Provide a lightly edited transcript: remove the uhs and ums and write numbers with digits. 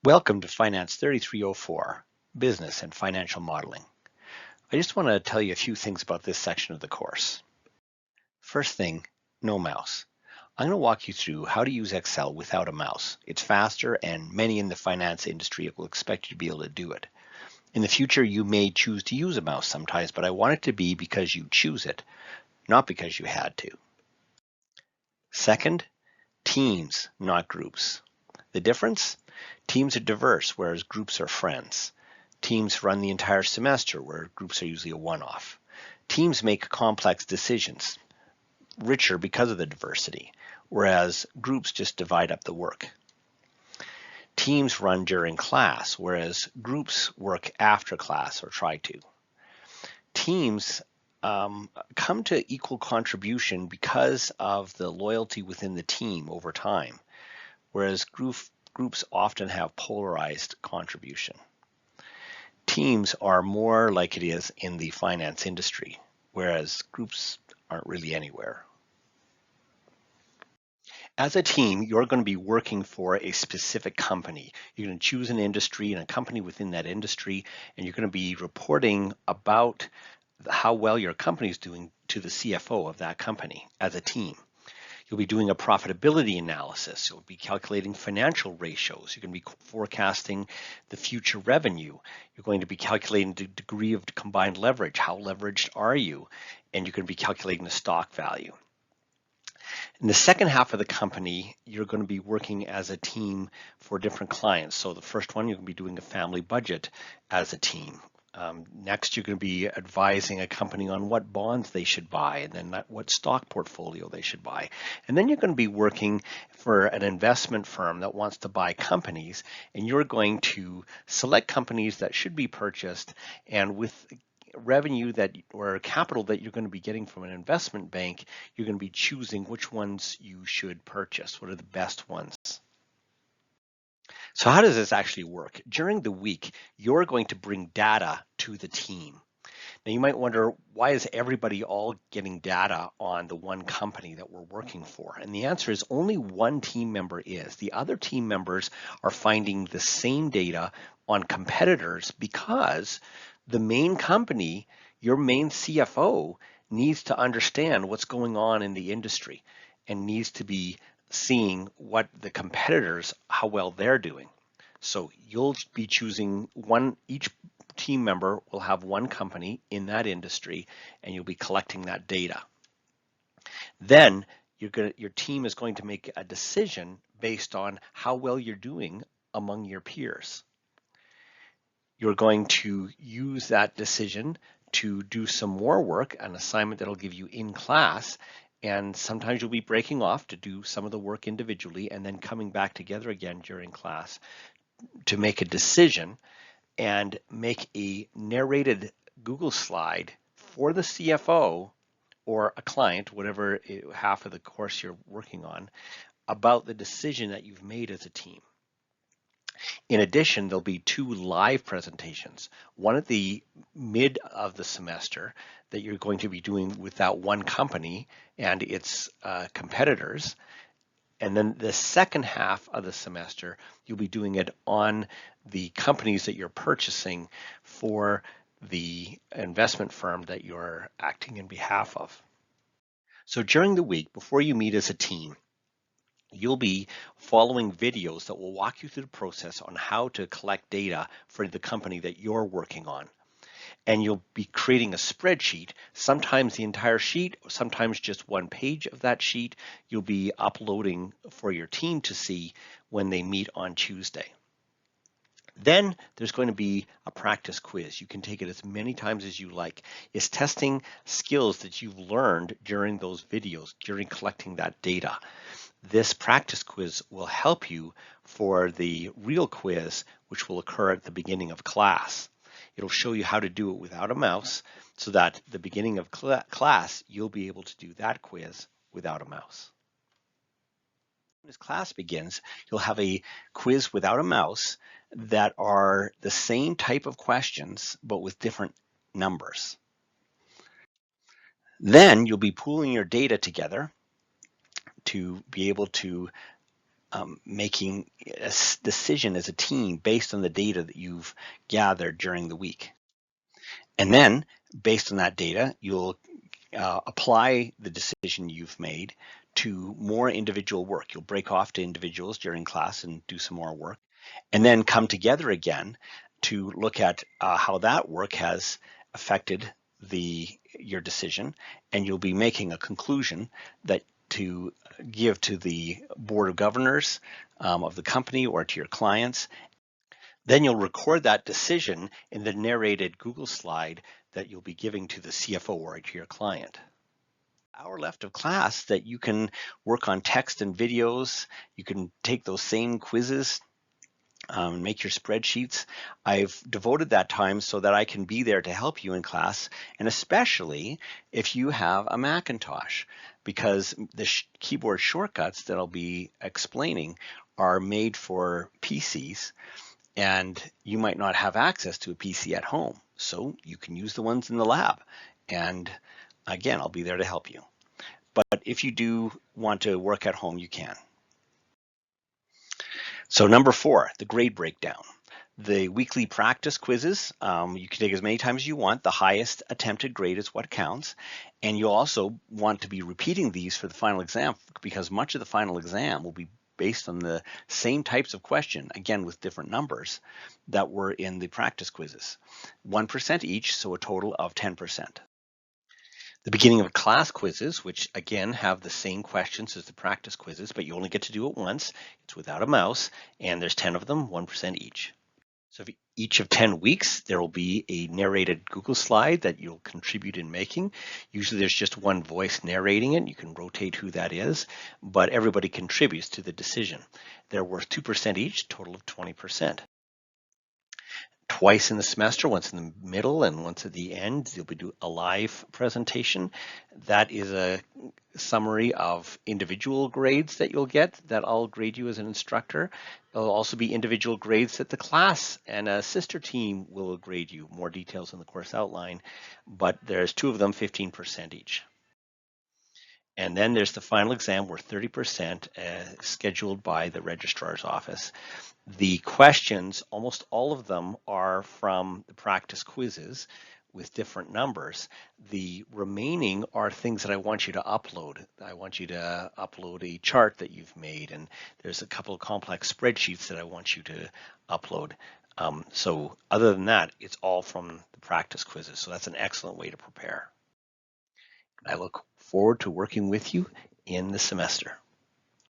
Welcome to Finance 3304, Business and Financial Modeling. I just want to tell you a few things about this section of the course. First thing, no mouse. I'm going to walk you through how to use Excel without a mouse. It's faster and many in the finance industry will expect you to be able to do it. In the future, you may choose to use a mouse sometimes, but I want it to be because you choose it, not because you had to. Second, teams, not groups. The difference? Teams are diverse, whereas groups are friends. Teams run the entire semester, where groups are usually a one-off. Teams make complex decisions, richer because of the diversity, whereas groups just divide up the work. Teams run during class, whereas groups work after class or try to. Teams come to equal contribution because of the loyalty within the team over time, whereas groups often have polarized contribution. Teams are more like it is in the finance industry, whereas groups aren't really anywhere. As a team, you're going to be working for a specific company. You're going to choose an industry and a company within that industry, and you're going to be reporting about how well your company is doing to the CFO of that company as a team. You'll be doing a profitability analysis. You'll be calculating financial ratios. You're going to be forecasting the future revenue. You're going to be calculating the degree of combined leverage. How leveraged are you? And you're going to be calculating the stock value. In the second half of the company, you're going to be working as a team for different clients. So the first one, you're going to be doing a family budget as a team. Next, you're going to be advising a company on what bonds they should buy and then what stock portfolio they should buy. And then you're going to be working for an investment firm that wants to buy companies, and you're going to select companies that should be purchased, and with revenue that or capital that you're going to be getting from an investment bank, you're going to be choosing which ones you should purchase. What are the best ones? So how does this actually work? During the week, you're going to bring data to the team. Now you might wonder, why is everybody all getting data on the one company that we're working for? And the answer is only one team member is. The other team members are finding the same data on competitors because the main company, your main CFO, needs to understand what's going on in the industry and needs to be seeing what the competitors, how well they're doing. So you'll be choosing one, each team member will have one company in that industry, and you'll be collecting that data. Then your team is going to make a decision based on how well you're doing among your peers. You're going to use that decision to do some more work, an assignment that'll give you in class, and sometimes you'll be breaking off to do some of the work individually and then coming back together again during class to make a decision and make a narrated Google slide for the CFO or a client, whatever half of the course you're working on, about the decision that you've made as a team. In addition, there'll be 2 live presentations, one at the mid of the semester that you're going to be doing with that one company and its competitors. And then the second half of the semester, you'll be doing it on the companies that you're purchasing for the investment firm that you're acting in behalf of. So during the week, before you meet as a team, you'll be following videos that will walk you through the process on how to collect data for the company that you're working on. And you'll be creating a spreadsheet, sometimes the entire sheet, sometimes just one page of that sheet you'll be uploading for your team to see when they meet on Tuesday. Then there's going to be a practice quiz. You can take it as many times as you like. It's testing skills that you've learned during those videos, during collecting that data. This practice quiz will help you for the real quiz, which will occur at the beginning of class. It'll show you how to do it without a mouse so that at the beginning of class, you'll be able to do that quiz without a mouse. As class begins, you'll have a quiz without a mouse that are the same type of questions, but with different numbers. Then you'll be pooling your data together to be able to making a decision as a team based on the data that you've gathered during the week. And then based on that data, you'll apply the decision you've made to more individual work. You'll break off to individuals during class and do some more work, and then come together again to look at how that work has affected your decision, and you'll be making a conclusion that to give to the board of governors of the company or to your clients. Then you'll record that decision in the narrated Google slide that you'll be giving to the CFO or to your client. Hour left of class that you can work on text and videos. You can take those same quizzes, make your spreadsheets. I've devoted that time so that I can be there to help you in class, and especially if you have a Macintosh, because the keyboard shortcuts that I'll be explaining are made for PCs, and you might not have access to a PC at home, so you can use the ones in the lab. And again, I'll be there to help you. But if you do want to work at home, you can. So number 4, the grade breakdown. The weekly practice quizzes, you can take as many times as you want. The highest attempted grade is what counts. And you also want to be repeating these for the final exam, because much of the final exam will be based on the same types of question, again with different numbers, that were in the practice quizzes. 1% each, so a total of 10%. The beginning of class quizzes, which again have the same questions as the practice quizzes, but you only get to do it once. It's without a mouse, and there's 10 of them, 1% each. So for each of 10 weeks, there will be a narrated Google slide that you'll contribute in making. Usually there's just one voice narrating it. You can rotate who that is, but everybody contributes to the decision. They're worth 2% each, total of 20%. Twice in the semester, once in the middle and once at the end, you'll be doing a live presentation. That is a summary of individual grades that you'll get, that I'll grade you as an instructor. There'll also be individual grades that the class and a sister team will grade you. More details in the course outline, but there's 2 of them, 15% each. And then there's the final exam, where 30% scheduled by the registrar's office. The questions, almost all of them are from the practice quizzes with different numbers. The remaining are things that I want you to upload. I want you to upload a chart that you've made, and there's a couple of complex spreadsheets that I want you to upload. So other than that, it's all from the practice quizzes. So that's an excellent way to prepare. I look forward to working with you in the semester.